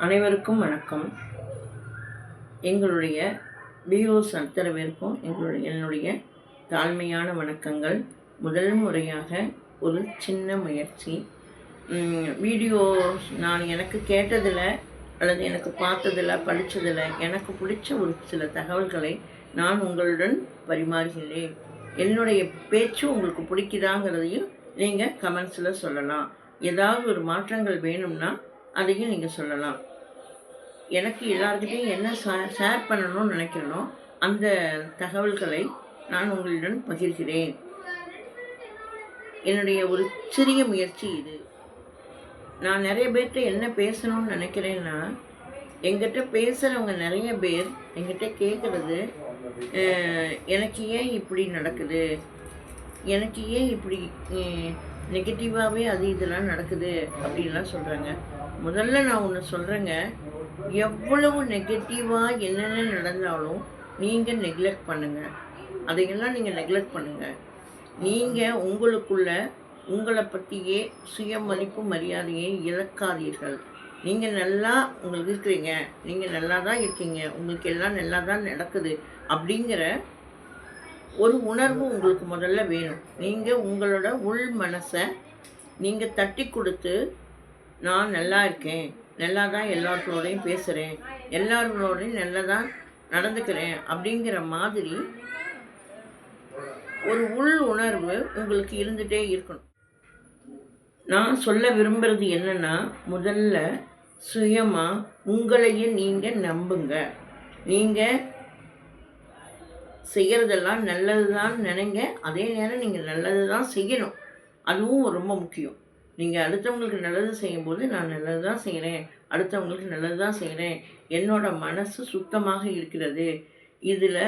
அனைவருக்கும் வணக்கம். எங்களுடைய வியூவர்ஸ் அத்தனை பேருக்கும் என்னுடைய தாழ்மையான வணக்கங்கள். முதல் முறையாக ஒரு சின்ன முயற்சி வீடியோஸ் நான் எனக்கு கேட்டதில் அல்லது எனக்கு பார்த்ததில் படித்ததில் எனக்கு பிடிச்ச ஒரு சில தகவல்களை நான் உங்களுடன் பரிமாறுகிறேன். என்னுடைய பேச்சு உங்களுக்கு பிடிக்குதாங்கிறதையும் நீங்கள் கமெண்ட்ஸில் சொல்லலாம். ஏதாவது ஒரு மாற்றங்கள் வேணும்னா அதையும் நீங்கள் சொல்லலாம். எனக்கு எல்லாருக்கிட்டையும் என்ன ஷேர் பண்ணணும்னு நினைக்கிறேனோ அந்த தகவல்களை நான் உங்களுடன் பகிர்கிறேன். என்னுடைய ஒரு சிறிய முயற்சி இது. நான் நிறைய பேர்கிட்ட என்ன பேசணும்னு நினைக்கிறேன்னா, எங்கிட்ட பேசுகிறவங்க நிறைய பேர் எங்கிட்ட கேட்குறது, எனக்கு ஏன் இப்படி நடக்குது, எனக்கு ஏன் இப்படி நெகட்டிவாகவே அது இதெல்லாம் நடக்குது அப்படின்லாம் சொல்கிறாங்க. முதல்ல நான் ஒன்று சொல்கிறேங்க, எவ்வளவு நெகட்டிவாக என்னென்ன நடந்தாலும் நீங்கள் நெக்லெக்ட் பண்ணுங்கள். அதையெல்லாம் நீங்கள் நெக்லெக்ட் பண்ணுங்கள். நீங்கள் உங்களுக்குள்ள உங்களை பற்றியே சுயமதிப்பு மரியாதையை இழக்காதீர்கள். நீங்கள் நல்லா உங்களுக்கு இருக்கிறீங்க, நீங்கள் நல்லா தான் இருக்கீங்க, உங்களுக்கு எல்லாம் நல்லா தான் நடக்குது அப்படிங்கிற ஒரு உணர்வு உங்களுக்கு முதல்ல வேணும். நீங்கள் உங்களோட உள் மனசை நீங்கள் தட்டி கொடுத்து, நான் நல்லா இருக்கேன், நல்லா தான் எல்லார்களோடையும் பேசுகிறேன், எல்லார்களோடையும் நல்லா தான் நடந்துக்கிறேன் அப்படிங்கிற மாதிரி ஒரு உள் உணர்வு உங்களுக்கு இருந்துகிட்டே இருக்கணும். நான் சொல்ல விரும்புகிறது என்னென்னா, முதல்ல சுயமாக உங்களையே நீங்கள் நம்புங்க. நீங்கள் செய்கிறதெல்லாம் நல்லது தான் நினைங்க. அதே நேரம் நீங்கள் நல்லது தான் செய்யணும். அதுவும் ரொம்ப முக்கியம். நீங்கள் அடுத்தவங்களுக்கு நல்லது செய்யும்போது, நான் நல்லது தான் செய்கிறேன், அடுத்தவங்களுக்கு நல்லது தான் செய்கிறேன், என்னோடய மனசு சுத்தமாக இருக்கிறது, இதில்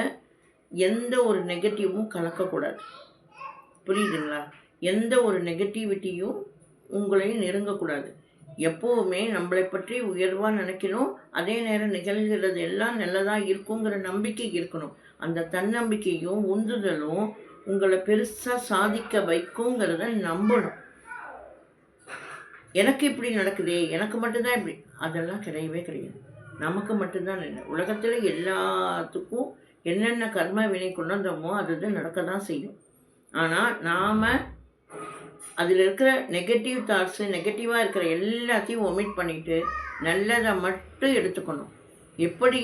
எந்த ஒரு நெகட்டிவும் கலக்கக்கூடாது. புரியுதுங்களா? எந்த ஒரு நெகட்டிவிட்டியும் உங்களையும் நெருங்கக்கூடாது. எப்போவுமே நம்மளை பற்றி உயர்வாக நினைக்கணும். அதே நேரம் நிகழ்கிறது எல்லாம் நல்லதாக இருக்குங்கிற நம்பிக்கை இருக்கணும். அந்த தன்னம்பிக்கையும் உந்துதலும் உங்களை பெருசாக சாதிக்க வைக்குங்கிறத நம்பணும். எனக்கு இப்படி நடக்குதே, எனக்கு மட்டும்தான் இப்படி, அதெல்லாம் கிடையவே கிடையாது. நமக்கு மட்டும்தான் இல்லை, உலகத்தில் எல்லாத்துக்கும் என்னென்ன கர்ம வினை கொண்டு வந்தோமோ அது நடக்க தான் செய்யும். ஆனால் நாம் அதில் இருக்கிற நெகட்டிவ் தாட்ஸு, நெகட்டிவாக இருக்கிற எல்லாத்தையும் ஒமிட் பண்ணிவிட்டு நல்லதை மட்டும் எடுத்துக்கணும். எப்படி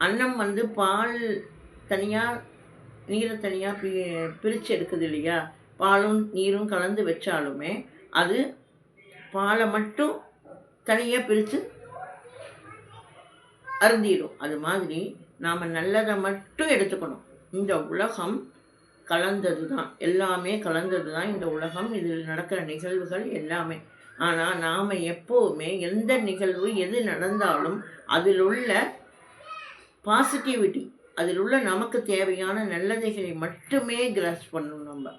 அன்னம் பால் தனியாக நீரை தனியாக பிரித்து எடுக்குது இல்லையா, பாலும் நீரும் கலந்து வச்சாலுமே அது பாலை மட்டும் தனியாக பிரித்து அருந்திடும். அது மாதிரி நாம் நல்லதை மட்டும் எடுத்துக்கணும். இந்த உலகம் கலந்தது தான், எல்லாமே கலந்தது தான் இந்த உலகம். இதில் நடக்கிற நிகழ்வுகள் எல்லாமே. ஆனால் நாம் எப்போவுமே எந்த நிகழ்வு எது நடந்தாலும் அதில் உள்ள பாசிட்டிவிட்டி, அதில் உள்ள நமக்கு தேவையான நல்லதைகளை மட்டுமே கிராஸ் பண்ணணும். நம்ம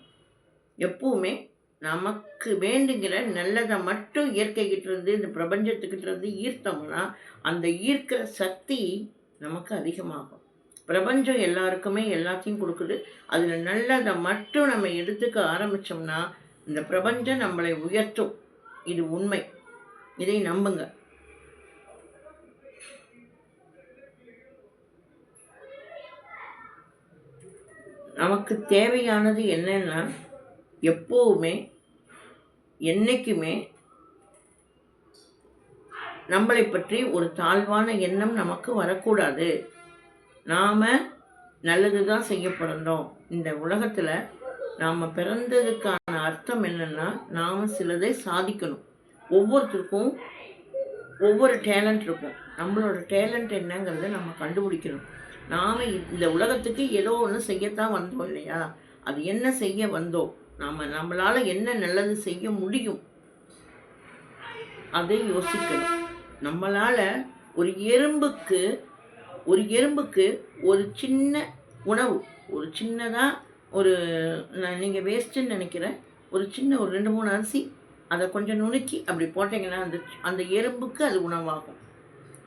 எப்போவுமே நமக்கு வேண்டுங்கிற நல்லதை மட்டும் இயற்கைக்கிட்டேருந்து, இந்த பிரபஞ்சத்துக்கிட்டேருந்து ஈர்த்தோம்னா அந்த ஈர்க்கிற சக்தி நமக்கு அதிகமாகும். பிரபஞ்சம் எல்லாருக்குமே எல்லாத்தையும் கொடுக்குது. அதில் நல்லதை மட்டும் நம்ம எடுத்துக்க ஆரம்பித்தோம்னா இந்த பிரபஞ்சம் நம்மளை உயர்த்தும். இது உண்மை, இதை நம்புங்க. நமக்கு தேவையானது என்னன்னா, எப்போவுமே என்றைக்குமே நம்மளை பற்றி ஒரு தாழ்வான எண்ணம் நமக்கு வரக்கூடாது. நாம் நல்லது தான் செய்ய பிறந்தோம். இந்த உலகத்தில் நாம் பிறந்ததுக்கான அர்த்தம் என்னென்னா, நாம் சிலதை சாதிக்கணும். ஒவ்வொருத்தருக்கும் ஒவ்வொரு டேலண்ட் இருக்கும். நம்மளோட டேலண்ட் என்னங்கிறத நம்ம கண்டுபிடிக்கணும். நாம் இந்த உலகத்துக்கு ஏதோ ஒன்று செய்யத்தான் வந்தோம் இல்லையா, அது என்ன செய்ய வந்தோம், நம்மளால் என்ன நல்லது செய்ய முடியும் அதை யோசிக்கணும். நம்மளால் ஒரு எறும்புக்கு ஒரு சின்ன உணவு, ஒரு சின்னதாக ஒரு நீங்கள் வேஸ்ட்டுன்னு நினைக்கிற ஒரு சின்ன ஒரு 2-3 அரிசி, அதை கொஞ்சம் நுணுக்கி அப்படி போட்டிங்கன்னா அந்த எறும்புக்கு அது உணவாகும்.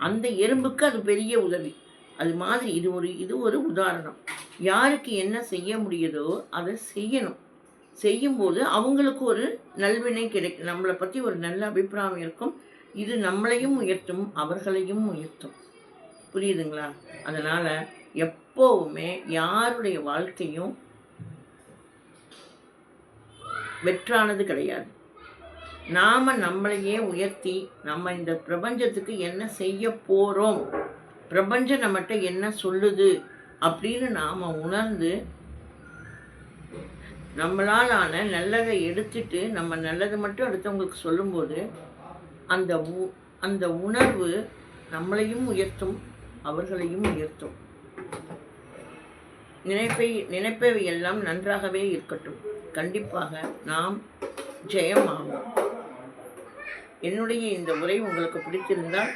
அந்த எறும்புக்கு அது பெரிய உதவி. அது மாதிரி இது ஒரு உதாரணம். யாருக்கு என்ன செய்ய முடியுதோ அதை செய்யணும். செய்யும்போது அவங்களுக்கு ஒரு நல்வினை கிடைக்கும். நம்மளை பற்றி ஒரு நல்ல அபிப்பிராயம் இருக்கும். இது நம்மளையும் உயர்த்தும், அவர்களையும் உயர்த்தும். புரியுதுங்களா? அதனால் எப்போவுமே யாருடைய வாழ்க்கையும் வெற்றானது கிடையாது. நாம் நம்மளையே உயர்த்தி நம்ம இந்த பிரபஞ்சத்துக்கு என்ன செய்ய போகிறோம், பிரபஞ்சம் நம்மகிட்ட என்ன சொல்லுது அப்படின்னு நாம் உணர்ந்து நம்மளால் ஆன நல்லதை எடுத்துட்டு நம்ம நல்லதை மட்டும் அடுத்தவங்களுக்கு சொல்லும்போது அந்த அந்த உணர்வு நம்மளையும் உயர்த்தும், அவர்களையும் உயர்த்தும். நினைப்பவை எல்லாம் நன்றாகவே இருக்கட்டும். கண்டிப்பாக நாம் ஜெயமாகும். என்னுடைய இந்த உரை உங்களுக்கு பிடித்திருந்தால்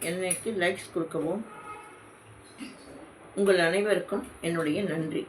எனக்கு லைக்ஸ் கொடுக்கவும். உங்கள் அனைவருக்கும் என்னுடைய நன்றி.